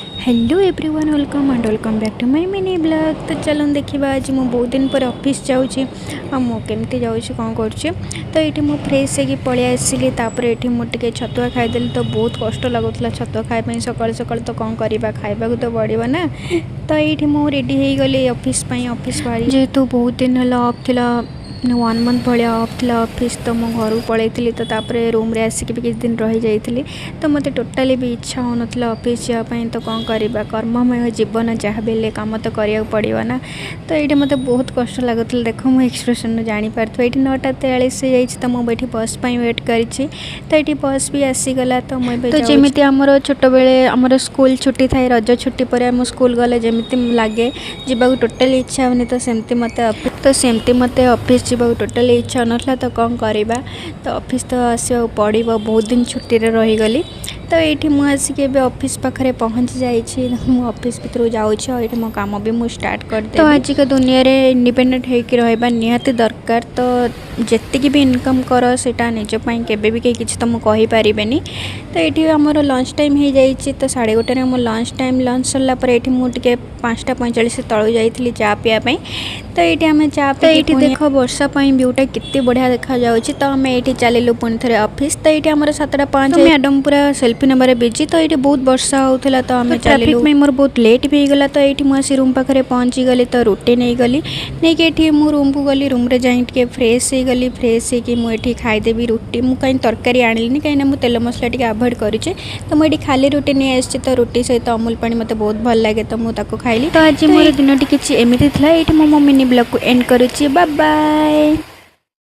Hello everyone, welcome and welcome back to my mini blog. तो चलो देखा आज मु बहुत दिन पर ऑफिस जाऊँगी मुझे जाऊँ कौन कर तो ये मुझे फ्रेश होगी पलि आसली ये मुझे छतुआ खाईदेली तो बहुत कष्ट लगुला छतुआ खावाई सका सका तो कौन करवा खावा तो पड़ो ना। तो ये मुझे रेडी हो गली ऑफिस बाहरी जेहेतु बहुत दिन है ऑफ थी 1 मंथ भाया ऑफ थी ऑफिस तो मो घर पलैली तो रूम रे आसिक भी किसी दिन रही जाइली तो मत टोटाली भी इच्छा हो ना ऑफिस जावाई तो कौन करवा कर्ममय जीवन जहाँ भी कम तो करा पड़ो ना। तो ये मत बहुत कष्ट लगुला देख मो एक्सप्रेशन जापारे ये 9:43 तो मुझे बस वेट करी तो ये बस भी आसीगला तो मुझे तो जमी आमर छोट बेले आमर स्कूल छुट्टी थाए रज छुट्टी पर आम स्कूल गले जमी लगे जावाक टोटाली इच्छा होनी तो सेमती मत ऑफिस जावाक टोटाली इच्छा नाला तो कौन करवा तो ऑफिस तो आसवा पड़ो बहुत दिन छुट्टी रहीगली। तो ये मुझे ऑफिस पाखे पहुँची जाइए ऑफिस भर जाऊँ मो कम भी मुझे स्टार्ट कर तो आजिका दुनिया रे इंडिपेंडेंट होकर रहा निहाती दरकार। तो जी भी इनकम कर सेटा निजपाई केबे भी किसी तो मुझे कहीपरि। तो ये आमर लंच टाइम हो जाए तो 1:30 मो लंच टाइम लंच सरला ये मुझे 5:45 तलू जाइली चा पीवाई। तो ये आम चा तो ये देख वर्षा व्यूटा केते बढ़िया देखा जाउछि। तो आम ये चलू पुणी थे ऑफिस तो ये आम 7:05 मैडम पूरा सेल्फी नंबर बिजी तो ये बहुत वर्षा होता तो आम ट्रैफिक में मोर बहुत लेट भी होगला। तो ये मुझे रूम पाखे पहुँची गली तो रुटी नहीं गली नहीं कि मु रूम को गली रूम रे जाए फ्रेश हो गली फ्रेश होगी मुझे खाईदेवी रुटी मुझे कहीं तरकारी आनिनी कहीं मुझे तेल मसला टी अवॉइड करुचे तो मुझे खाली रुटी नहीं आसी तो रुटी सहित अमूल पानी मत बहुत भल लगे तो मुझे खाइली। तो आज मोर दिन किसी एमती था ये मो मिनी ब्लॉग को एंड करुच्ची। Bye bye.